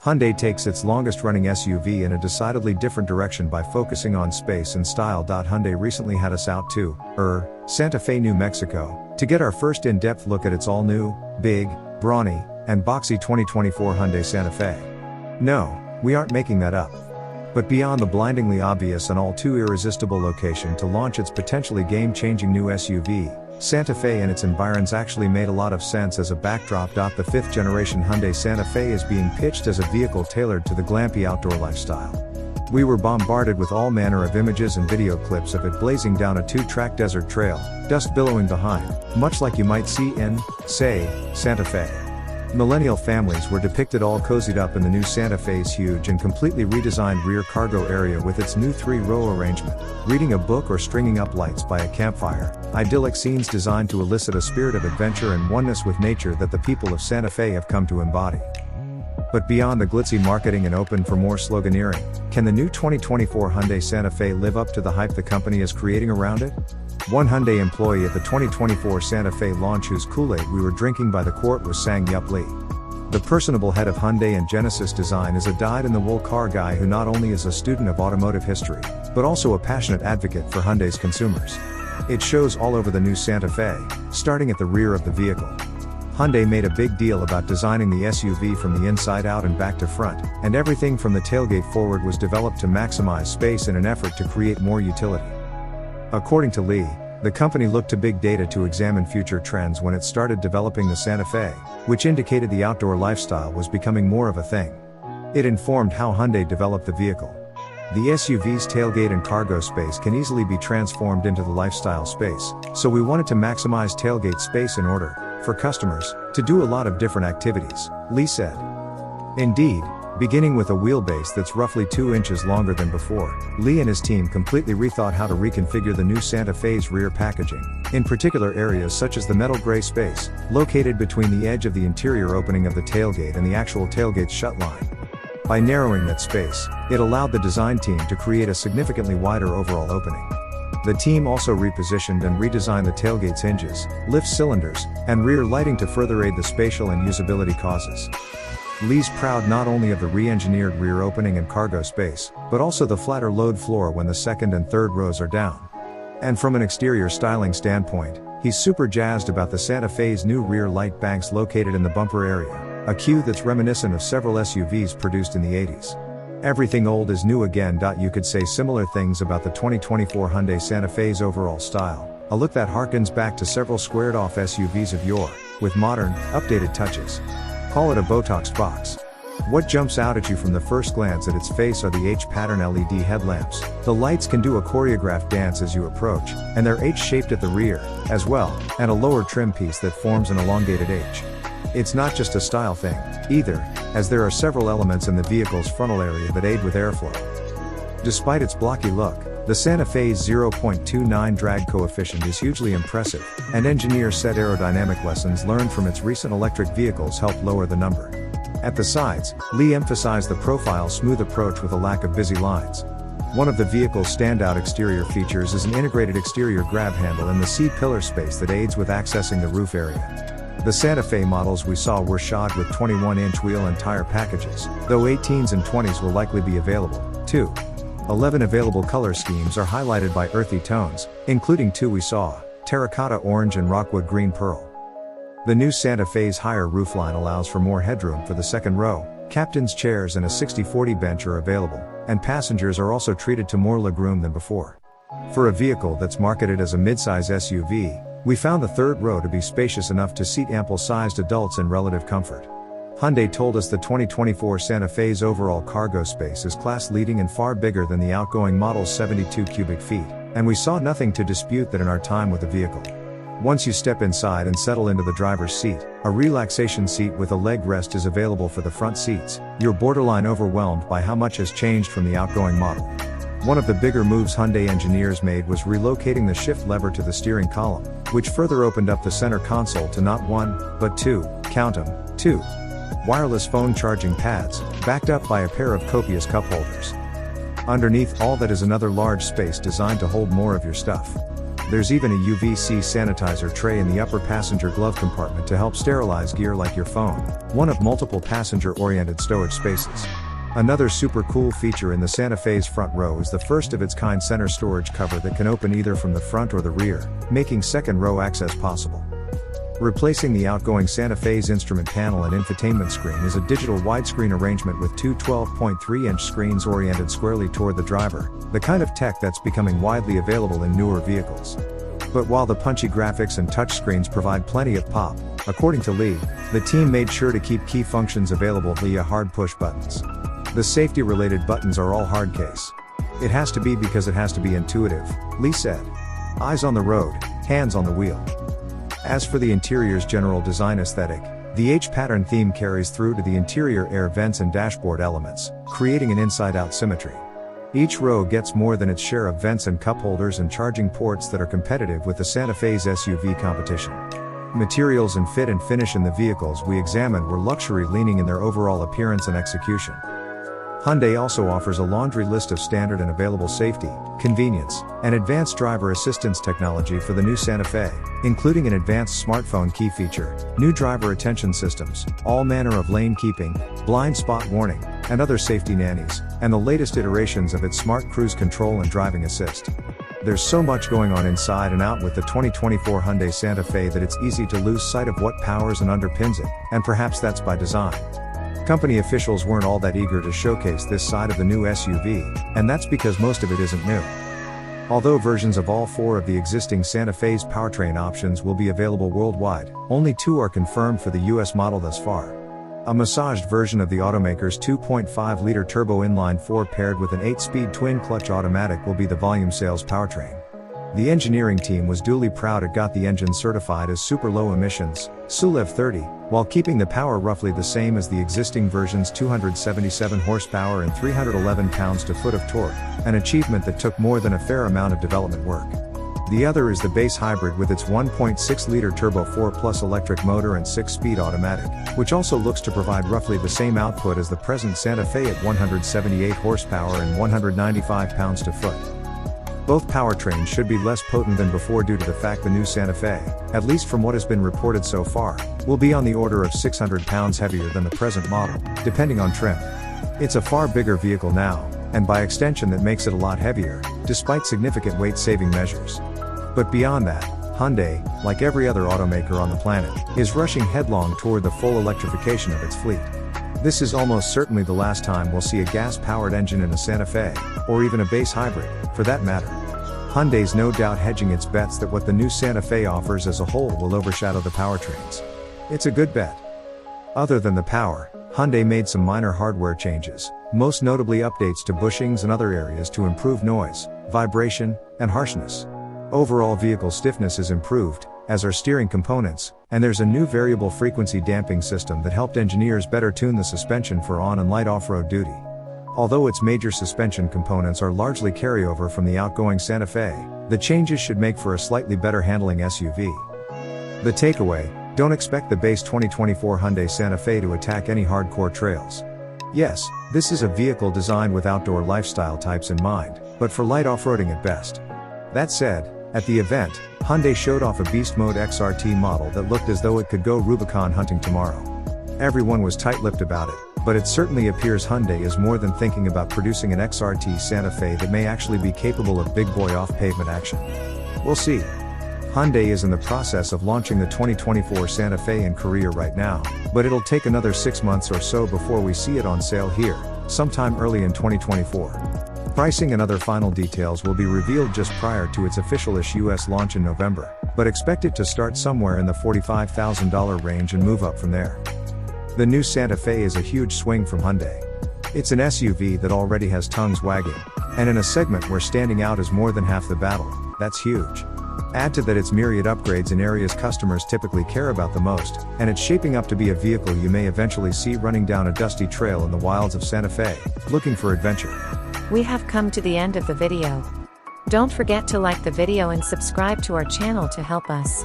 Hyundai takes its longest-running SUV in a decidedly different direction by focusing on space and style. Hyundai recently had us out to Santa Fe, New Mexico, to get our first in-depth look at its all-new, big, brawny, and boxy 2024 Hyundai Santa Fe. No, we aren't making that up. But beyond the blindingly obvious and all-too irresistible location to launch its potentially game-changing new SUV, Santa Fe and its environs actually made a lot of sense as a backdrop. The fifth-generation Hyundai Santa Fe is being pitched as a vehicle tailored to the glampy outdoor lifestyle. We were bombarded with all manner of images and video clips of it blazing down a two-track desert trail, dust billowing behind, much like you might see in, say, Santa Fe. Millennial families were depicted all cozied up in the new Santa Fe's huge and completely redesigned rear cargo area with its new 3-row arrangement, reading a book or stringing up lights by a campfire, idyllic scenes designed to elicit a spirit of adventure and oneness with nature that the people of Santa Fe have come to embody. But beyond the glitzy marketing and open for more sloganeering, can the new 2024 Hyundai Santa Fe live up to the hype the company is creating around it? One Hyundai employee at the 2024 Santa Fe launch whose Kool-Aid we were drinking by the quart was Sang Yup Lee. The personable head of Hyundai and Genesis Design is a dyed-in-the-wool car guy who not only is a student of automotive history, but also a passionate advocate for Hyundai's consumers. It shows all over the new Santa Fe, starting at the rear of the vehicle. Hyundai made a big deal about designing the SUV from the inside out and back to front, and everything from the tailgate forward was developed to maximize space in an effort to create more utility. According to Lee, the company looked to big data to examine future trends when it started developing the Santa Fe, which indicated the outdoor lifestyle was becoming more of a thing. It informed how Hyundai developed the vehicle. The SUV's tailgate and cargo space can easily be transformed into the lifestyle space, so we wanted to maximize tailgate space in order, for customers, to do a lot of different activities, Lee said. Indeed, beginning with a wheelbase that's roughly 2 inches longer than before, Lee and his team completely rethought how to reconfigure the new Santa Fe's rear packaging, in particular areas such as the metal gray space, located between the edge of the interior opening of the tailgate and the actual tailgate shut line. By narrowing that space, it allowed the design team to create a significantly wider overall opening. The team also repositioned and redesigned the tailgate's hinges, lift cylinders, and rear lighting to further aid the spatial and usability causes. Lee's proud not only of the re-engineered rear opening and cargo space, but also the flatter load floor when the second and third rows are down. And from an exterior styling standpoint, he's super jazzed about the Santa Fe's new rear light banks located in the bumper area, a cue that's reminiscent of several SUVs produced in the 80s. Everything old is new again. You could say similar things about the 2024 Hyundai Santa Fe's overall style, a look that harkens back to several squared-off SUVs of yore, with modern, updated touches. Call it a Botox box. What jumps out at you from the first glance at its face are the H-pattern LED headlamps. The lights can do a choreographed dance as you approach, and they're H-shaped at the rear, as well, and a lower trim piece that forms an elongated H. It's not just a style thing, either, as there are several elements in the vehicle's frontal area that aid with airflow. Despite its blocky look, the Santa Fe's 0.29 drag coefficient is hugely impressive, and engineers said aerodynamic lessons learned from its recent electric vehicles helped lower the number. At the sides, Lee emphasized the profile's smooth approach with a lack of busy lines. One of the vehicle's standout exterior features is an integrated exterior grab handle in the C-pillar space that aids with accessing the roof area. The Santa Fe models we saw were shod with 21-inch wheel and tire packages, though 18s and 20s will likely be available, too. 11 available color schemes are highlighted by earthy tones, including 2 we saw, terracotta orange and rockwood green pearl. The new Santa Fe's higher roofline allows for more headroom for the second row, captain's chairs and a 60/40 bench are available, and passengers are also treated to more legroom than before. For a vehicle that's marketed as a midsize SUV, we found the third row to be spacious enough to seat ample-sized adults in relative comfort. Hyundai told us the 2024 Santa Fe's overall cargo space is class-leading and far bigger than the outgoing model's 72 cubic feet, and we saw nothing to dispute that in our time with the vehicle. Once you step inside and settle into the driver's seat, a relaxation seat with a leg rest is available for the front seats. You're borderline overwhelmed by how much has changed from the outgoing model. One of the bigger moves Hyundai engineers made was relocating the shift lever to the steering column, which further opened up the center console to not 1, but 2, count 'em, 2. Wireless phone charging pads, backed up by a pair of copious cup holders. Underneath all that is another large space designed to hold more of your stuff. There's even a UVC sanitizer tray in the upper passenger glove compartment to help sterilize gear like your phone, one of multiple passenger-oriented stowage spaces. Another super cool feature in the Santa Fe's front row is the first of its kind center storage cover that can open either from the front or the rear, making second row access possible. Replacing the outgoing Santa Fe's instrument panel and infotainment screen is a digital widescreen arrangement with two 12.3-inch screens oriented squarely toward the driver, the kind of tech that's becoming widely available in newer vehicles. But while the punchy graphics and touchscreens provide plenty of pop, according to Lee, the team made sure to keep key functions available via hard push buttons. The safety-related buttons are all hard case. It has to be because it has to be intuitive, Lee said. Eyes on the road, hands on the wheel. As for the interior's general design aesthetic, the H-pattern theme carries through to the interior air vents and dashboard elements, creating an inside-out symmetry. Each row gets more than its share of vents and cup holders and charging ports that are competitive with the Santa Fe's SUV competition. Materials and fit and finish in the vehicles we examined were luxury-leaning in their overall appearance and execution. Hyundai also offers a laundry list of standard and available safety, convenience, and advanced driver assistance technology for the new Santa Fe, including an advanced smartphone key feature, new driver attention systems, all manner of lane keeping, blind spot warning, and other safety nannies, and the latest iterations of its smart cruise control and driving assist. There's so much going on inside and out with the 2024 Hyundai Santa Fe that it's easy to lose sight of what powers and underpins it, and perhaps that's by design. Company officials weren't all that eager to showcase this side of the new SUV, and that's because most of it isn't new. Although versions of all four of the existing Santa Fe's powertrain options will be available worldwide, only two are confirmed for the US model thus far. A massaged version of the automaker's 2.5-liter turbo inline-4 paired with an 8-speed twin-clutch automatic will be the volume sales powertrain. The engineering team was duly proud it got the engine certified as super low emissions, SULEV 30, while keeping the power roughly the same as the existing version's 277 horsepower and 311 pounds-to-foot of torque, an achievement that took more than a fair amount of development work. The other is the base hybrid with its 1.6-liter turbo 4+ electric motor and 6-speed automatic, which also looks to provide roughly the same output as the present Santa Fe at 178 horsepower and 195 pounds-to-foot. Both powertrains should be less potent than before due to the fact the new Santa Fe, at least from what has been reported so far, will be on the order of 600 pounds heavier than the present model, depending on trim. It's a far bigger vehicle now, and by extension that makes it a lot heavier, despite significant weight-saving measures. But beyond that, Hyundai, like every other automaker on the planet, is rushing headlong toward the full electrification of its fleet. This is almost certainly the last time we'll see a gas-powered engine in a Santa Fe, or even a base hybrid, for that matter. Hyundai's no doubt hedging its bets that what the new Santa Fe offers as a whole will overshadow the powertrains. It's a good bet. Other than the power, Hyundai made some minor hardware changes, most notably updates to bushings and other areas to improve noise, vibration, and harshness. Overall vehicle stiffness is improved, as are steering components, and there's a new variable frequency damping system that helped engineers better tune the suspension for on and light off-road duty. Although its major suspension components are largely carryover from the outgoing Santa Fe, the changes should make for a slightly better handling SUV. The takeaway: don't expect the base 2024 Hyundai Santa Fe to attack any hardcore trails. Yes, this is a vehicle designed with outdoor lifestyle types in mind, but for light off-roading at best. That said, at the event, Hyundai showed off a Beast Mode XRT model that looked as though it could go Rubicon hunting tomorrow. Everyone was tight-lipped about it, but it certainly appears Hyundai is more than thinking about producing an XRT Santa Fe that may actually be capable of big boy off-pavement action. We'll see. Hyundai is in the process of launching the 2024 Santa Fe in Korea right now, but it'll take another 6 months or so before we see it on sale here, sometime early in 2024. Pricing and other final details will be revealed just prior to its official-ish US launch in November, but expect it to start somewhere in the $45,000 range and move up from there. The new Santa Fe is a huge swing from Hyundai. It's an SUV that already has tongues wagging, and in a segment where standing out is more than half the battle, that's huge. Add to that its myriad upgrades in areas customers typically care about the most, and it's shaping up to be a vehicle you may eventually see running down a dusty trail in the wilds of Santa Fe, looking for adventure. We have come to the end of the video. Don't forget to like the video and subscribe to our channel to help us.